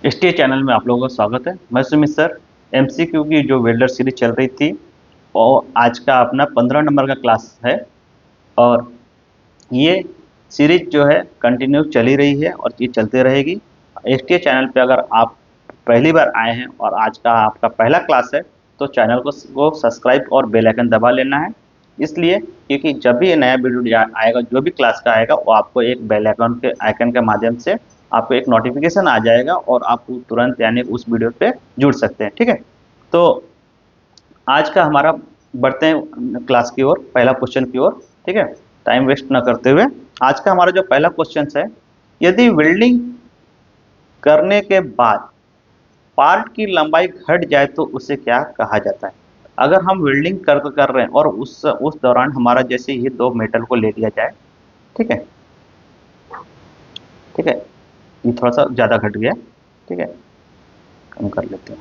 STA channel में आप लोगों का स्वागत है। मैं सुमित सर। एमसीक्यू की जो वेल्डर सीरीज चल रही थी और आज का अपना 15 नंबर का क्लास है। और ये सीरीज जो है कंटिन्यू चली रही है और ये चलते रहेगी। एसटीए चैनल पे अगर आप पहली बार आए हैं और आज का आपका पहला क्लास है तो चैनल को सब्सक्राइब और बेल आइकन दबा लेना है। इसलिए क्योंकि जब भी ये नया वीडियो आएगा, जो भी क्लास का आएगा, वो आपको एक बेल आइकन के माध्यम से आपको एक नोटिफिकेशन आ जाएगा और आप तुरंत यानी उस वीडियो पे जुड़ सकते हैं। ठीक है, तो आज का हमारा बढ़ते हैं क्लास की ओर, पहला क्वेश्चन की ओर। ठीक है, टाइम वेस्ट ना करते हुए आज का हमारा जो पहला क्वेश्चन है, यदि वेल्डिंग करने के बाद पार्ट की लंबाई घट जाए तो उसे क्या कहा जाता है। अगर हम वेल्डिंग कर रहे हैं और उस दौरान हमारा जैसे ये दो मेटल को ले लिया जाए। ठीक है, ठीक है, ये थोड़ा सा ज़्यादा घट गया। ठीक है, कम कर लेते हैं।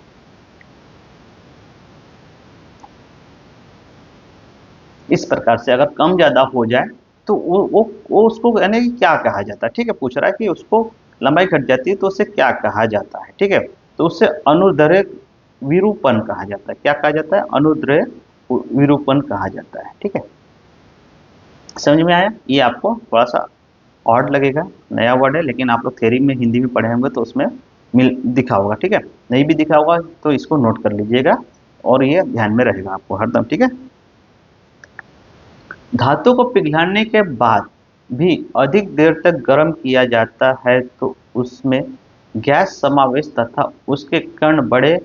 इस प्रकार से अगर कम ज़्यादा हो जाए तो वो उसको यानी कि क्या कहा जाता है। ठीक है, पूछ रहा है कि उसको लंबाई घट जाती है तो उसे क्या कहा जाता है। ठीक है, तो उसे अनुदैर्ध्य विरूपण कहा जाता है। क्या कहा जाता है? अनुदैर्ध्य विरूपण कहा जाता है। ठीक है, समझ में आया? ये आपको थोड़ा सा ऑड लगेगा, नया वर्ड है, लेकिन आप लोग थ्योरी में हिंदी में पढ़े होंगे तो उसमें मिल दिखा होगा। ठीक है, नहीं भी दिखा होगा तो इसको नोट कर लीजिएगा और ये ध्यान में रहेगा आपको हरदम। ठीक है, धातु को पिघलाने के बाद भी अधिक देर तक गर्म किया जाता है तो उसमें गैस समावेश तथा उसके कण बड़े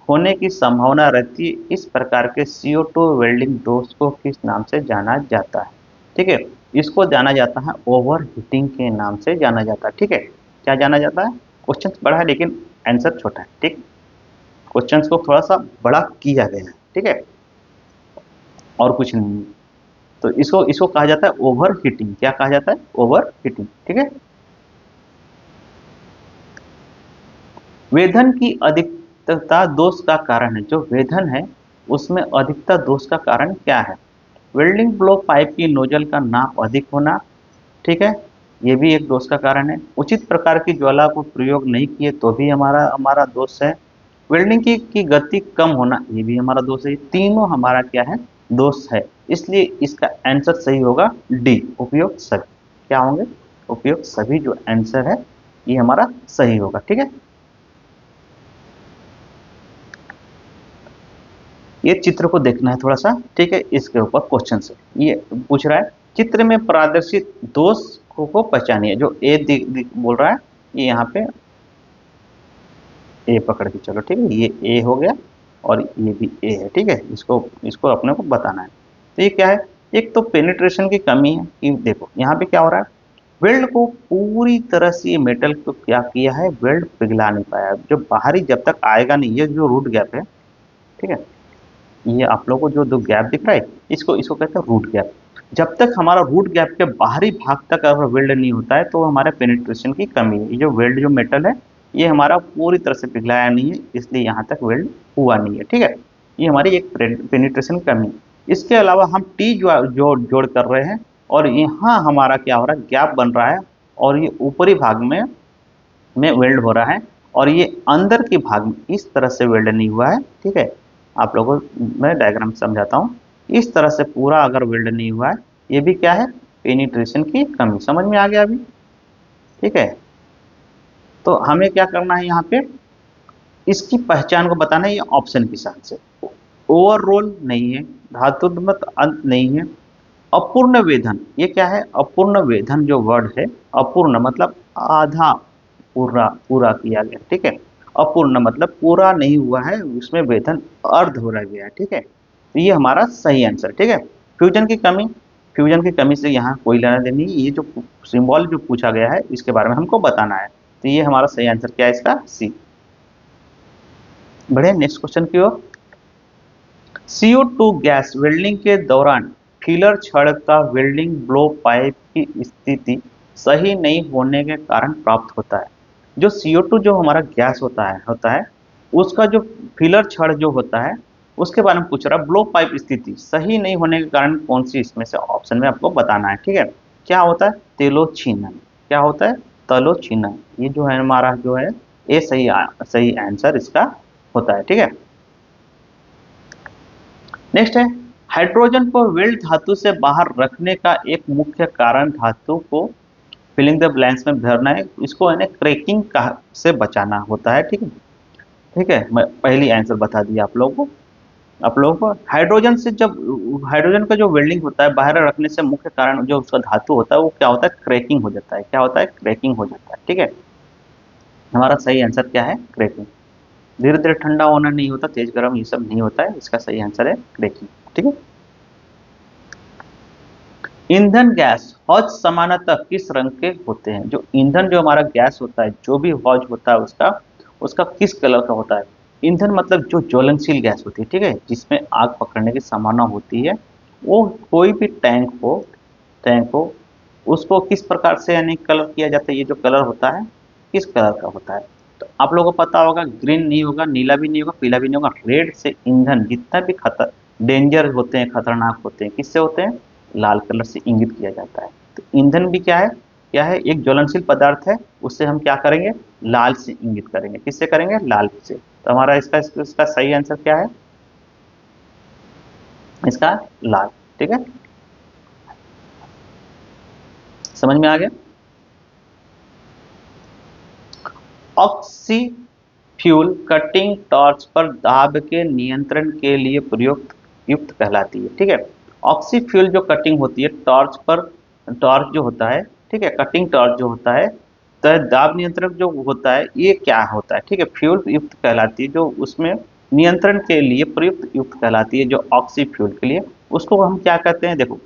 होने की संभावना रहती है। इस प्रकार के CO2 वेल्डिंग दोष को किस नाम से जाना जाता है? ठीक है, इसको जाना जाता है ओवर हीटिंग के नाम से जाना जाता है। ठीक है, क्या जाना जाता है? क्वेश्चन बड़ा है लेकिन आंसर छोटा है। ठीक, क्वेश्चन को थोड़ा सा बड़ा किया गया है। ठीक है, और कुछ नहीं। तो इसको इसको कहा जाता है ओवर हीटिंग। क्या कहा जाता है? Over heating. ठीक है, वेधन की अधिकता दोष का कारण है। जो वेधन है उसमें अधिकता दोष का कारण क्या है? वेल्डिंग ब्लो पाइप की नोजल का नाप अधिक होना। ठीक है, ये भी एक दोष का कारण है। उचित प्रकार की ज्वाला को प्रयोग नहीं किए तो भी हमारा हमारा दोष है। वेल्डिंग की गति कम होना, ये भी हमारा दोष है। ये तीनों हमारा क्या है? दोष है। इसलिए इसका आंसर सही होगा डी, उपयुक्त सभी। क्या होंगे? उपयुक्त सभी जो आंसर है ये हमारा सही होगा। ठीक है, ये चित्र को देखना है थोड़ा सा। ठीक है, इसके ऊपर क्वेश्चन से ये पूछ रहा है, चित्र में प्रदर्शित दोष को पहचानिए। जो ए बोल रहा है, ये यहाँ पे ए पकड़ के चलो। ठीक है, ये ए हो गया और ये भी ए है। ठीक है, इसको इसको अपने को बताना है। तो ये क्या है? एक तो पेनिट्रेशन की कमी है कि देखो यहाँ पे क्या हो रहा है, वेल्ड को पूरी तरह से ये मेटल को क्या किया है, वेल्ड पिघला नहीं पाया। जो बाहरी जब तक आएगा नहीं, ये जो रूट गैप है, ठीक है, ये आप लोगों को जो दो गैप दिख रहा है, इसको इसको कहते हैं रूट गैप। जब तक हमारा रूट गैप के बाहरी भाग तक अगर वेल्ड नहीं होता है तो हमारे पेनिट्रेशन की कमी है। ये जो वेल्ड जो मेटल है ये हमारा पूरी तरह से पिघलाया नहीं है, इसलिए यहाँ तक वेल्ड हुआ नहीं है। ठीक है, ये हमारी एक पेनिट्रेशन कमी है। इसके अलावा हम टी जोड़ कर रहे हैं और यहाँ हमारा क्या हो रहा है, गैप बन रहा है और ये ऊपरी भाग में वेल्ड हो रहा है और ये अंदर के भाग में इस तरह से वेल्ड नहीं हुआ है। ठीक है, आप लोगों को मैं डायग्राम समझाता हूँ। इस तरह से पूरा अगर वेल्ड नहीं हुआ है, ये भी क्या है? पेनिट्रेशन की कमी। समझ में आ गया अभी? ठीक है, तो हमें क्या करना है यहाँ पे, इसकी पहचान को बताना है। ये ऑप्शन के साथ से ओवररोल नहीं है, धातुत्मक अंत नहीं है, अपूर्ण वेधन। ये क्या है? अपूर्ण वेधन जो वर्ड है, अपूर्ण मतलब आधा पूरा पूरा किया गया। ठीक है, अपूर्ण मतलब पूरा नहीं हुआ है, उसमें वेधन अर्ध हो रह गया है। ठीक है, तो ये हमारा सही आंसर। ठीक है, फ्यूजन की कमी, फ्यूजन की कमी से यहाँ कोई लेना देनी नहीं। ये जो सिंबल जो पूछा गया है इसके बारे में हमको बताना है, तो ये हमारा सही आंसर क्या है इसका? सी। बढ़े नेक्स्ट क्वेश्चन की ओर। CO2 गैस वेल्डिंग के दौरान फिलर छड़ का वेल्डिंग ब्लो पाइप की स्थिति सही नहीं होने के कारण प्राप्त होता है। जो CO2 जो हमारा गैस होता है उसका जो फिलर छड़ जो होता है उसके बारे में पूछ रहा है। ब्लो पाइप स्थिति सही नहीं होने के कारण कौन सी इसमें से ऑप्शन में आपको बताना है। ठीक है, क्या होता है? तेलोछीनन। क्या होता है? तलोछीनन। ये जो है हमारा जो है ए सही आंसर इसका होता है। ठीक है, नेक्स्ट है हाइड्रोजन को विल्ड धातु से बाहर रखने का एक मुख्य कारण धातु को फिलिंग द ब्लैंक्स में भरना है, इसको है क्रैकिंग का से बचाना होता है। ठीक है, ठीक है, मैं पहली आंसर बता दिया आप लोगों को हाइड्रोजन से जब हाइड्रोजन का जो वेल्डिंग होता है बाहर रखने से मुख्य कारण जो उसका धातु होता है वो क्या होता है, क्रैकिंग हो जाता है। क्या होता है, क्रैकिंग हो जाता है। ठीक है, हमारा सही आंसर क्या है, क्रैकिंग। धीरे धीरे ठंडा होना नहीं होता, तेज गर्म ये सब नहीं होता है, इसका सही आंसर है क्रैकिंग। ठीक है, ईंधन गैस हौज सामान्यतः किस रंग के होते हैं? जो ईंधन जो हमारा गैस होता है, जो भी हौज होता है उसका उसका किस कलर का होता है? ईंधन मतलब जो ज्वलनशील गैस होती है, ठीक है, जिसमें आग पकड़ने की संभावना होती है, वो कोई भी टैंक हो उसको किस प्रकार से यानी कलर किया जाता है? ये जो कलर होता है किस कलर का होता है? तो आप लोगों को पता होगा, ग्रीन नहीं होगा, नीला भी नहीं होगा, पीला भी नहीं होगा, रेड से ईंधन जितना भी खतर डेंजर होते हैं, खतरनाक होते हैं, किससे होते हैं? लाल कलर से इंगित किया जाता है। तो ईंधन भी क्या है, एक ज्वलनशील पदार्थ है, उससे हम क्या करेंगे, लाल से इंगित करेंगे। किससे करेंगे? लाल से। तो हमारा इसका सही आंसर क्या है? इसका लाल। ठीक है, समझ में आ गया? ऑक्सी फ्यूल कटिंग टॉर्च पर दाब के नियंत्रण के लिए प्रयुक्त युक्त कहलाती है। ठीक है, ऑक्सी फ्यूल जो कटिंग होती है टॉर्च पर, टॉर्च जो होता है, ठीक है, कटिंग टॉर्च जो होता है, तो दाब नियंत्रक जो होता है ये क्या होता है? ठीक है, फ्यूल युक्त कहलाती है, जो उसमें नियंत्रण के लिए प्रयुक्त युक्त कहलाती है, जो ऑक्सी फ्यूल के लिए, उसको हम क्या कहते हैं? देखो,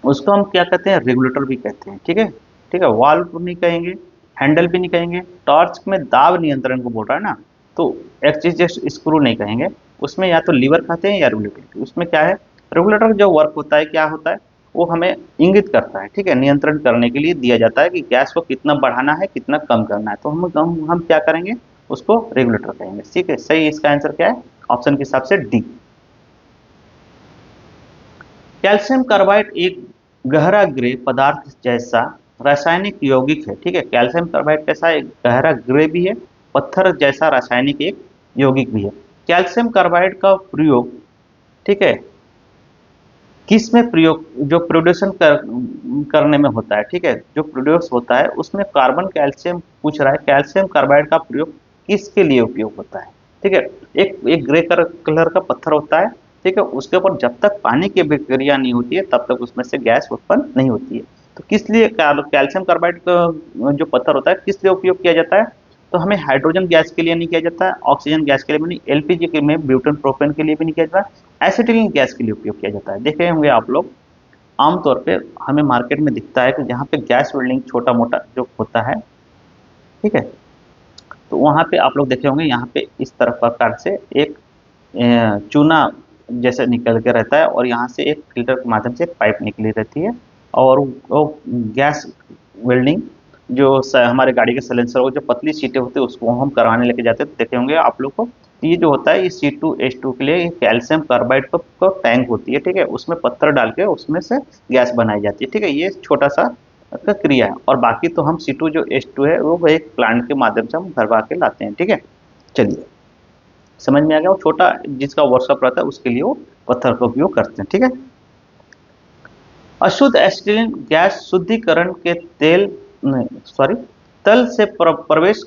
उसको हम क्या कहते हैं? रेगुलेटर भी कहते हैं। ठीक है, ठीक है, वाल्व नहीं कहेंगे, हैंडल भी नहीं कहेंगे, टॉर्च में दाब नियंत्रण को बोल रहा है ना, तो एक्सिस स्क्रू नहीं कहेंगे, उसमें या तो लीवर कहते हैं या रेगुलेटर। उसमें क्या है, रेगुलेटर जो वर्क होता है क्या होता है, वो हमें इंगित करता है, ठीक है, नियंत्रण करने के लिए दिया जाता है कि गैस को कितना बढ़ाना है कितना कम करना है, तो हम क्या करेंगे, उसको रेगुलेटर कहेंगे। ठीक है, सही इसका आंसर क्या है? ऑप्शन के हिसाब से डी। कैल्शियम कार्बाइड एक गहरा ग्रे पदार्थ जैसा रासायनिक यौगिक है। ठीक है, कैल्शियम कार्बाइड कैसा है? गहरा ग्रे भी है, पत्थर जैसा रासायनिक एक यौगिक भी है। कैल्शियम कार्बाइड का प्रयोग, ठीक है, किस में प्रयोग, जो प्रोड्यूसन करने में होता है, ठीक है, जो प्रोड्यूस होता है उसमें कार्बन कैल्शियम पूछ रहा है, कैल्शियम कार्बाइड का प्रयोग किसके लिए उपयोग होता है? ठीक है, एक ग्रे कलर का पत्थर होता है, ठीक है, उसके ऊपर जब तक पानी की अभिक्रिया नहीं होती है तब तक उसमें से गैस उत्पन्न नहीं होती है। तो किस लिए कैल्शियम कार्बाइड का जो पत्थर होता है किस लिए उपयोग किया जाता है? तो हमें हाइड्रोजन गैस के लिए नहीं किया जाता है, ऑक्सीजन गैस के लिए भी नहीं, एलपीजी के में ब्यूटेन प्रोपेन के लिए भी नहीं किया जाता है, एसिटिलीन गैस के लिए उपयोग किया जाता है। देखे होंगे आप लोग, आमतौर पे हमें मार्केट में दिखता है कि जहाँ पे गैस वेल्डिंग छोटा मोटा जो होता है, ठीक है, तो वहाँ पे आप लोग देखे होंगे, यहाँ पे इस तरह प्रकार से एक चूना जैसे निकल के रहता है और यहाँ से एक फिल्टर के माध्यम से एक पाइप निकली रहती है, और वो गैस वेल्डिंग जो हमारे गाड़ी के सिलेंसर वो जो पतली सीटें होती है उसको हम करवाने लेके जाते हैं, तो देखे होंगे आप लोग को, ये जो होता है ये C2H2 के लिए कैल्शियम कार्बाइड का टैंक होती है, ठीक है, उसमें पत्थर डाल के उसमें से गैस बनाई जाती है। ठीक है, ये छोटा सा का क्रिया है, और बाकी तो हम C2 जो H2 है वो एक प्लांट के माध्यम से हम भरवा के लाते हैं। ठीक है, चलिए समझ में आ गया, वो छोटा जिसका वर्कशॉप रहता है उसके लिए वो पत्थर का उपयोग करते हैं। ठीक है, अशुद्ध एसिटिलीन गैस शुद्धिकरण के तेल सॉरी तल से प्रवेश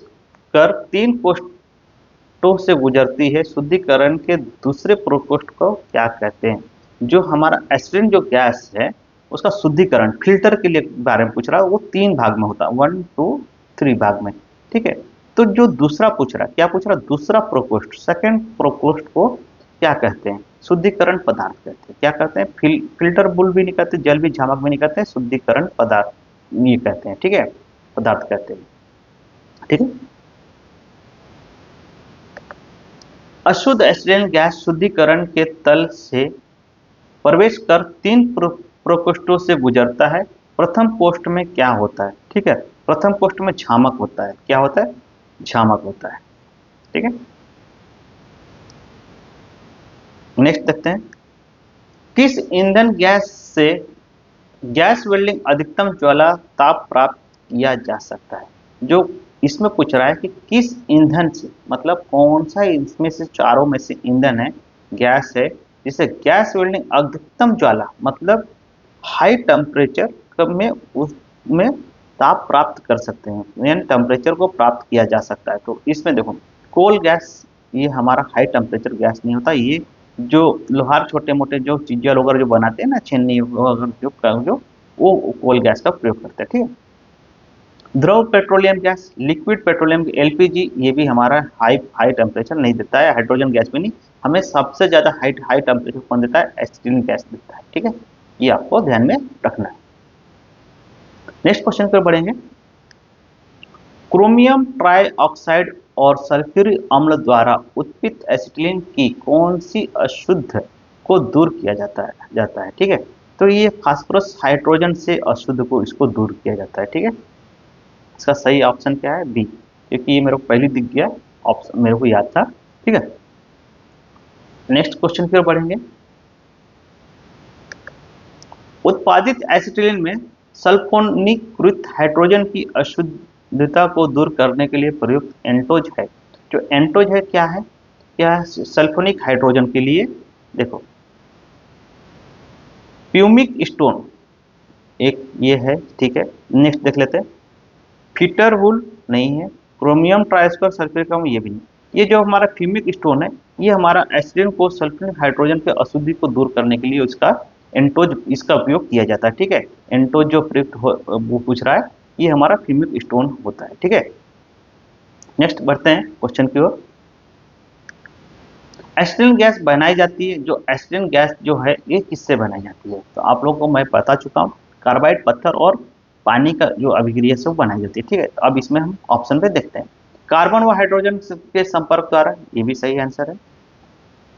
कर 3 कोष्ठों से गुजरती है, शुद्धिकरण के दूसरे प्रकोष्ठ को क्या कहते हैं? जो हमारा एसिटिलीन जो गैस है उसका शुद्धिकरण फिल्टर के लिए बारे में पूछ रहा है, वो 3 भाग में होता है, 1 2 3 भाग में। ठीक है, तो जो दूसरा पूछ रहा है, क्या पूछ रहा है? दूसरा प्रकोष्ठ, सेकंड प्रकोष्ठ को क्या कहते हैं? शुद्धिकरण पदार्थ कहते हैं। क्या कहते हैं? फिल्टर बुल भी नहीं कहते, जल भी झामक भी नहीं कहते, शुद्धिकरण पदार्थ ये कहते हैं। ठीक है, पदार्थ कहते हैं। ठीक है, अशुद्ध एसिटिलीन गैस शुद्धिकरण के तल से प्रवेश कर 3 प्रकोष्ठों से गुजरता है। प्रथम कोष्ठ में क्या होता है? ठीक है, प्रथम कोष्ठ में झामक होता है। क्या होता है? झामक होता है। ठीक है, नेक्स्ट देखते हैं, किस ईंधन गैस से गैस वेल्डिंग अधिकतम ज्वाला ताप प्राप्त किया जा सकता है? जो इसमें पूछ रहा है कि किस ईंधन से, मतलब कौन सा इसमें से चारों में से ईंधन है, गैस है, जिसे गैस वेल्डिंग अधिकतम ज्वाला मतलब हाई टेम्परेचर में उसमें ताप प्राप्त कर सकते हैं, यानी टेम्परेचर को प्राप्त किया जा सकता है। तो इसमें देखो कोल गैस, ये हमारा हाई टेम्परेचर गैस नहीं होता, ये जो लोहार छोटे मोटे जो चीजें वगैरह जो बनाते हैं ना, छन्नी वगैरह जो वो कोल गैस का प्रयोग करते हैं, ठीक है। द्रव petroleum gas, liquid petroleum LPG, ये भी हमारा हाई हाई टेम्परेचर नहीं देता है, हाइड्रोजन गैस भी नहीं। हमें सबसे ज्यादा हाई हाई टेम्परेचर कौन देता है, एसिटिलीन गैस देता है, ठीक है। ये आपको ध्यान में रखना है। नेक्स्ट क्वेश्चन पर बढ़ेंगे। क्रोमियम ट्राई ऑक्साइड और सल्फ्यूरिक अम्ल द्वारा उत्पित एसिटिलीन की कौन सी अशुद्ध को दूर किया जाता है, ठीक है। तो ये फास्फोरस हाइड्रोजन से अशुद्ध को इसको दूर किया जाता है, ठीक है। इसका सही ऑप्शन क्या है, बी, क्योंकि ये मेरे को पहले दिख गया ऑप्शन, मेरे को याद था, ठीक है। नेक्स्ट क्वेश्चन की ओर बढ़ेंगे। उत्पादित एसिटिलीन में सल्फोनीकृत हाइड्रोजन की अशुद्धता को दूर करने के लिए प्रयुक्त एंटोज है। जो एंटोज है क्या है सल्फोनिक हाइड्रोजन के लिए, देखो प्यूमिक स्टोन एक ये है, ठीक है। नेक्स्ट देख लेते हैं। फीटर वुल नहीं है, क्रोमियम ट्राइस्पर सल्फ्यूरिक ये भी नहीं। ये जो हमारा फ्यूमिक स्टोन है, ये हमारा एसिडिन को सल्फ्यूरिक हाइड्रोजन के अशुद्धि को दूर करने के लिए उसका एंटोज इसका उपयोग किया जाता है, ठीक है। एंटोज जो प्रयुक्त वो पूछ रहा है, ये हमारा फ्यूमिक स्टोन होता है, ठीक है। नेक्स्ट बढ़ते हैं क्वेश्चन की ओर। एसिटिलीन गैस बनाई जाती है, जो एसिटिलीन गैस जो है ये किससे बनाई जाती है, तो आप लोगों को मैं बता चुका हूँ, कार्बाइड पत्थर और पानी का जो अभिक्रिया से वो बनाई जाती है, ठीक है। अब इसमें हम ऑप्शन पे देखते हैं। कार्बन व हाइड्रोजन के संपर्क द्वारा, ये भी सही आंसर है।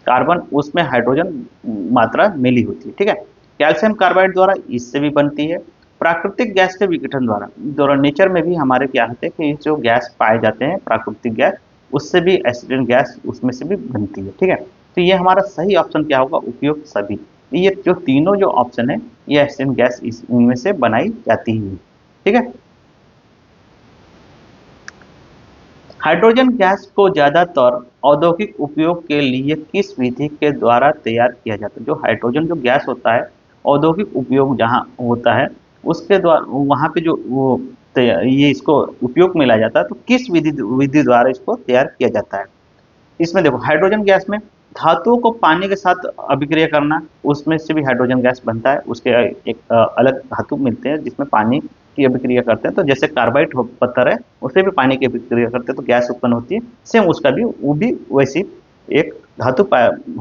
कार्बन उसमें हाइड्रोजन मात्रा मिली होती है, ठीक है। कैल्शियम कार्बाइड द्वारा, इससे भी बनती है। प्राकृतिक गैस के विघटन द्वारा नेचर में भी हमारे क्या होते हैं कि जो गैस पाए जाते हैं प्राकृतिक गैस, उससे भी एसिडिन गैस उसमें से भी बनती है, ठीक है। तो ये हमारा सही ऑप्शन क्या होगा, उपयुक्त सभी। ये जो तीनों जो ऑप्शन है, ये एसिडिन गैस इनमें से बनाई जाती है, ठीक है। हाइड्रोजन गैस को ज्यादातर औद्योगिक उपयोग के लिए किस विधि के द्वारा तैयार किया जाता है। जो हाइड्रोजन जो गैस होता है, औद्योगिक उपयोग जहाँ होता है उसके द्वारा वहाँ पे जो वो ये इसको उपयोग में लाया जाता है, तो किस विधि विधि द्वारा इसको तैयार किया जाता है। इसमें देखो हाइड्रोजन गैस में धातुओं को पानी के साथ अभिक्रिया करना, उसमें से भी हाइड्रोजन गैस बनता है। उसके एक अलग धातु मिलते हैं जिसमें पानी की अभिक्रिया करते हैं, तो जैसे कार्बाइड पत्थर है, उससे भी पानी की अभिक्रिया करते हैं तो गैस उत्पन्न होती है। सेम उसका भी वो भी वैसी एक धातु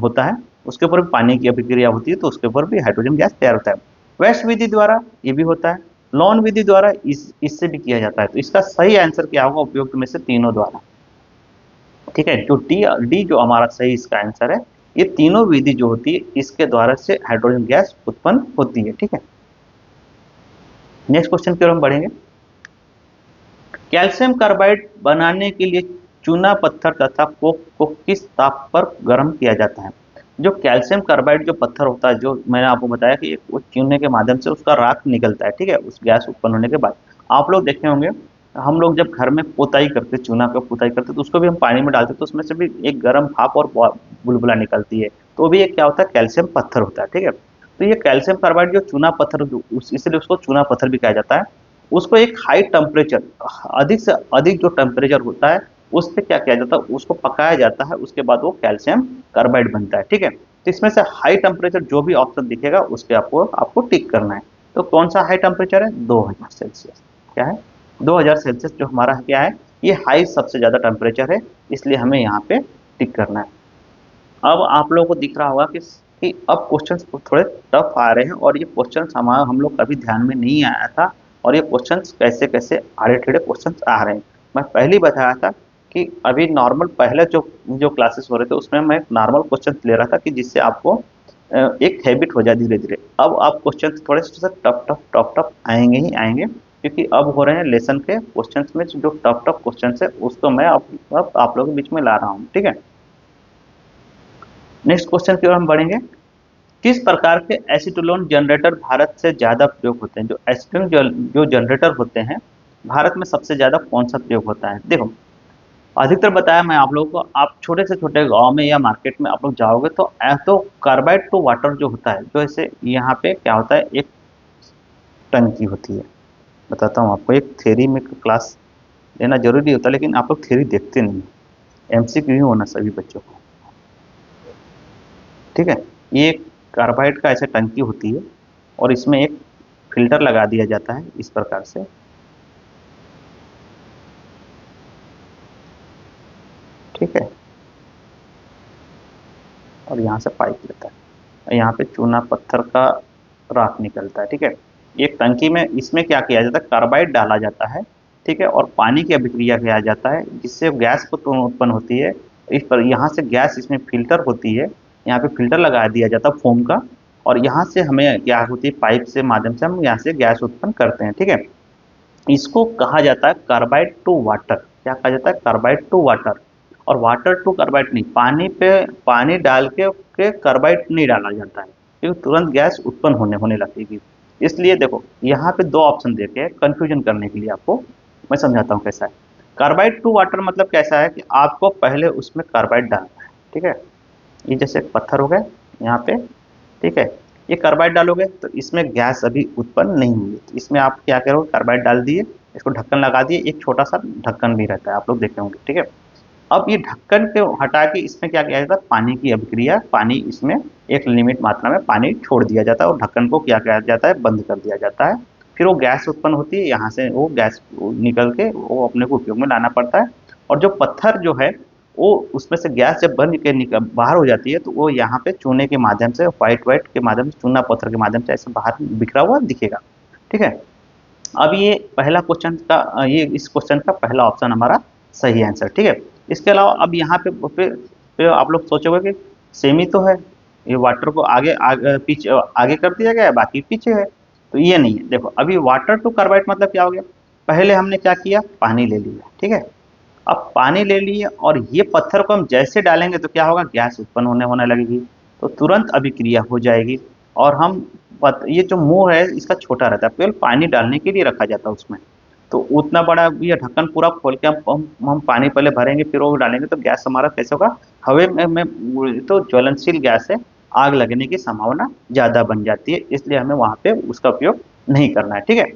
होता है, उसके ऊपर भी पानी की अभिक्रिया होती है, तो उसके ऊपर भी हाइड्रोजन गैस तैयार होता है। वेस्ट विधि द्वारा ये भी होता है, लॉन विधि द्वारा इससे भी किया जाता है। तो इसका सही आंसर क्या होगा, उपयुक्त में से तीनों द्वारा, ठीक है। जो डी जो हमारा सही इसका आंसर है, ये तीनों विधि जो होती है इसके द्वारा से हाइड्रोजन गैस उत्पन्न होती है, ठीक है। नेक्स्ट क्वेश्चन की ओर हम बढ़ेंगे। कैल्शियम कार्बाइड बनाने के लिए चूना पत्थर तथा कोक को किस ताप पर गर्म किया जाता है। जो कैल्शियम कार्बाइड जो पत्थर होता है, जो मैंने आपको बताया कि वो चूने के माध्यम से उसका राख निकलता है, ठीक है, उस गैस उत्पन्न होने के बाद। आप लोग देखे होंगे, हम लोग जब घर में पुताई करते, चूना का पुताई करते, तो उसको भी हम पानी में डालते तो उसमें से भी एक गर्म भाप और बुलबुला निकलती है, तो वो भी एक क्या होता है, कैल्शियम पत्थर होता है, ठीक है। तो ये कैल्शियम कार्बाइड जो चूना पत्थर इसलिए उसको चूना पत्थर भी कहा जाता है। उसको एक हाई टेम्परेचर, अधिक से अधिक जो टेम्परेचर होता है उस पर क्या किया जाता है, उसको पकाया जाता है, उसके बाद वो कैल्शियम कार्बाइड बनता है, ठीक है। तो इसमें से हाई टेम्परेचर जो भी ऑप्शन दिखेगा उस पर आपको टिक करना है। तो कौन सा हाई टेम्परेचर है, 2000 सेल्सियस। क्या है, 2000 सेल्सियस जो हमारा क्या है, ये हाई सबसे ज्यादा टेम्परेचर है, इसलिए हमें यहाँ पे टिक करना है। अब आप लोगों को दिख रहा होगा कि अब क्वेश्चंस थोड़े टफ आ रहे हैं, और ये क्वेश्चंस हमारा हम लोग कभी ध्यान में नहीं आया था, और ये क्वेश्चंस कैसे कैसे आड़े टेढ़े क्वेश्चंस आ रहे हैं। मैं पहले ही बताया था कि अभी नॉर्मल पहले जो जो क्लासेस हो रहे थे उसमें मैं नॉर्मल क्वेश्चन ले रहा था कि जिससे आपको एक हैबिट हो जाए धीरे धीरे। अब आप क्वेश्चन थोड़े से टफ टफ टफ टफ आएंगे ही आएंगे, क्योंकि अब हो रहे हैं लेसन के क्वेश्चन में जो टफ टफ क्वेश्चन है उसको मैं अब आप लोगों के बीच में ला रहा हूँ, ठीक है। नेक्स्ट क्वेश्चन की ओर हम बढ़ेंगे। किस प्रकार के एसीटोलोन जनरेटर भारत से ज्यादा प्रयोग होते हैं। जो एसीटोन जो जनरेटर होते हैं भारत में सबसे ज़्यादा कौन सा प्रयोग होता है? देखो, अधिकतर बताया मैं आप लोगों को, आप छोटे से छोटे गाँव में या मार्केट में आप लोग जाओगे तो कार्बाइड टू वाटर जो होता है, जो ऐसे यहाँ पे क्या होता है, एक टंकी होती है। बताता हूँ आपको, एक थ्योरी में क्लास लेना ज़रूरी होता है, लेकिन आप लोग थ्योरी देखते नहीं हैं। एमसीक्यू ही होना सभी बच्चों को, ठीक है? ये कार्बाइड का ऐसे टंकी होती है और इसमें एक फ़िल्टर लगा दिया जाता है इस प्रकार से, ठीक है? और यहाँ से पाइप लेता है, यहाँ पे चूना पत्थर का राख निकलता है, ठीक है? एक टंकी में इसमें क्या किया जाता है, कार्बाइड डाला जाता है, ठीक है? और पानी की अभिक्रिया किया जाता है जिससे गैस उत्पन्न होती है। इस पर यहाँ से गैस इसमें फिल्टर होती है, यहाँ पे फिल्टर लगा दिया जाता है फोम का, और यहाँ से हमें क्या होती है, पाइप से माध्यम से हम यहाँ से गैस उत्पन्न करते हैं, ठीक है? इसको कहा जाता है कार्बाइड टू वाटर। क्या कहा जाता है? Carbide to water. और वाटर टू कार्बाइड नहीं, पानी पे पानी डाल के कार्बाइड नहीं डाला जाता है, क्योंकि तुरंत गैस उत्पन्न होने लगेगी। इसलिए देखो, यहाँ पे दो ऑप्शन देके कंफ्यूजन करने के लिए आपको मैं समझाता हूँ कैसा है। कार्बाइड टू वाटर मतलब कैसा है कि आपको पहले उसमें कार्बाइड डालना है, ठीक है? ये जैसे पत्थर हो गए यहाँ पे, ठीक है? ये कार्बाइड डालोगे तो इसमें गैस अभी उत्पन्न नहीं हुई, तो इसमें आप क्या करोगे, कार्बाइड डाल दिए, इसको ढक्कन लगा दिए, एक छोटा सा ढक्कन भी रहता है, आप लोग देखे होंगे, ठीक है? अब ये ढक्कन को हटा के इसमें क्या किया जाता है, पानी की अभिक्रिया, पानी इसमें एक लिमिट मात्रा में पानी छोड़ दिया जाता है और ढक्कन को क्या किया जाता है, बंद कर दिया जाता है। फिर वो गैस उत्पन्न होती है, यहाँ से वो गैस निकल के वो अपने को उपयोग में लाना पड़ता है। और जो पत्थर जो है, वो उसमें से गैस जब बन के निकल बाहर हो जाती है, तो वो यहाँ पे चूने के माध्यम से, व्हाइट व्हाइट के माध्यम से, चूना पत्थर के माध्यम से ऐसे बाहर बिखरा हुआ दिखेगा, ठीक है? अब ये पहला क्वेश्चन का, ये इस क्वेश्चन का पहला ऑप्शन हमारा सही आंसर, ठीक है? इसके अलावा अब यहाँ पे फिर आप लोग सोचोगे कि सेम ही तो है, ये वाटर को आगे पीछे आगे कर दिया गया है, बाकी पीछे है। तो ये नहीं है। देखो, अभी वाटर टू कार्बाइड मतलब क्या हो गया, पहले हमने क्या किया, पानी ले लिया, ठीक है? अब पानी ले लिए और ये पत्थर को हम जैसे डालेंगे तो क्या होगा, गैस उत्पन्न होने लगेगी, तो तुरंत अभिक्रिया हो जाएगी। और ये जो मुंह है इसका छोटा रहता है, केवल पानी डालने के लिए रखा जाता है उसमें। तो उतना बड़ा ये ढक्कन पूरा खोल के हम पानी पहले भरेंगे, फिर वो डालेंगे, तो गैस हमारा कैसे होगा, हवा में तो ज्वलनशील गैस है, आग लगने की संभावना ज़्यादा बन जाती है, इसलिए हमें वहाँ पे उसका उपयोग नहीं करना है, ठीक है?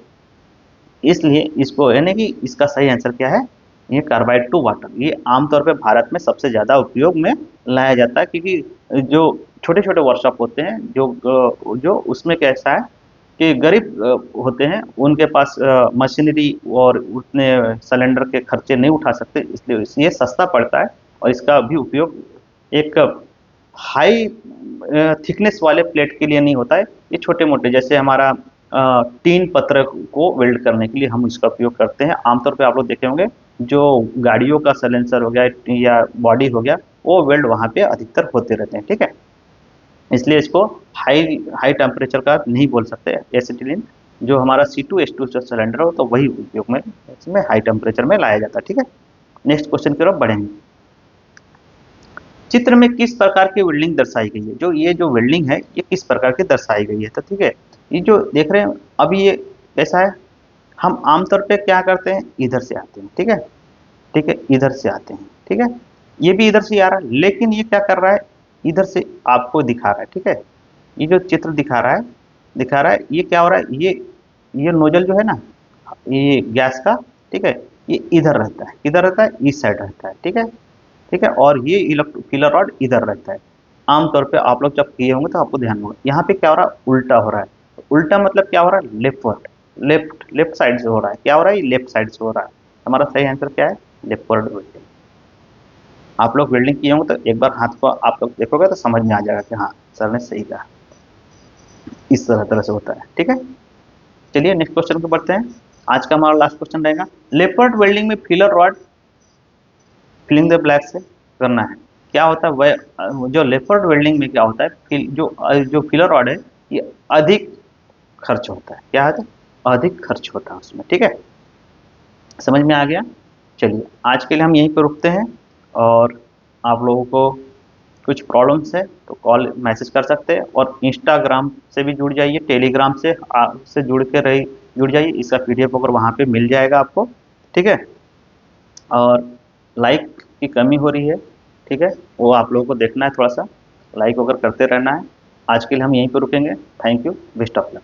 इसलिए इसको यानी कि इसका सही आंसर क्या है, ये कार्बाइड टू वाटर। ये आमतौर पे भारत में सबसे ज़्यादा उपयोग में लाया जाता है, क्योंकि जो छोटे छोटे वर्कशॉप होते हैं, जो उसमें कैसा है कि गरीब होते हैं, उनके पास मशीनरी और उतने सिलेंडर के खर्चे नहीं उठा सकते, इसलिए ये सस्ता पड़ता है। और इसका भी उपयोग एक हाई थिकनेस वाले प्लेट के लिए नहीं होता है, ये छोटे मोटे जैसे हमारा टीन पत्र को वेल्ड करने के लिए हम इसका उपयोग करते हैं। आमतौर पे आप लोग देखे होंगे, जो गाड़ियों का सलेंसर हो गया या बॉडी हो गया, वो वेल्ड वहाँ पे अधिकतर होते रहते हैं, ठीक है? इसलिए इसको हाई हाई टेम्परेचर का नहीं बोल सकते, एसिटिलीन जो हमारा C2H2 सिलेंडर हो, तो वही उपयोग में इसमें हाई टेम्परेचर में लाया जाता है, ठीक है? नेक्स्ट क्वेश्चन की ओर बढ़ेंगे। चित्र में किस प्रकार की वेल्डिंग दर्शाई गई है, जो वेल्डिंग है ये किस प्रकार की दर्शाई गई है, तो ठीक है, ये जो देख रहे हैं अभी ये कैसा है, हम आमतौर पे क्या करते हैं, इधर से आते हैं, ठीक है? ठीक है, इधर से आते हैं, ठीक है? ये भी इधर से आ रहा है, लेकिन ये क्या कर रहा है, इधर से आपको दिखा रहा है, ठीक है? ये जो चित्र दिखा रहा है, ये क्या हो रहा है, ये नोजल जो है ना, ये गैस का, ठीक है, ये इधर रहता है, किधर रहता है, इस साइड रहता है, ठीक है? ठीक है, और ये फिलर रॉड इधर रहता है। आमतौर पे आप लोग जब किए होंगे तो आपको ध्यान होगा, यहाँ पे क्या हो रहा है, उल्टा हो रहा है। उल्टा मतलब क्या हो रहा है, लेफ्टवर्ड, लेफ्ट साइड से हो रहा है। क्या हो रहा है, ये लेफ्ट साइड से हो रहा है। हमारा सही आंसर क्या है, लेफ्टवर्ड वेल्डिंग। आप लोग वेल्डिंग किए होंगे तो एक बार हाथ को आप लोग देखोगे तो समझ में आ जाएगा कि हाँ, सर ने सही कहा, इस तरह से होता है, ठीक है? चलिए नेक्स्ट क्वेश्चन को बढ़ते हैं। आज का हमारा लास्ट क्वेश्चन रहेगा, लेपर्ड वेल्डिंग में filler rod filling the black से करना है। क्या होता है वह, जो लेपर्ड वेल्डिंग में क्या होता है, जो फिलर रॉड है, ये अधिक खर्च होता है। क्या है, अधिक खर्च होता है उसमें, ठीक है? समझ में आ गया? चलिए आज के लिए हम यहीं पर रुकते हैं, और आप लोगों को कुछ प्रॉब्लम्स है तो मैसेज कर सकते हैं, और इंस्टाग्राम से भी जुड़ जाइए, टेलीग्राम से जुड़ के जुड़ जाइए, इसका पीडीएफ अगर वहाँ पे मिल जाएगा आपको, ठीक है। और लाइक की कमी हो रही है, ठीक है, वो आप लोगों को देखना है, थोड़ा सा लाइक वगैरह करते रहना है। आज के लिए हम यहीं पर रुकेंगे। Thank you, best of luck.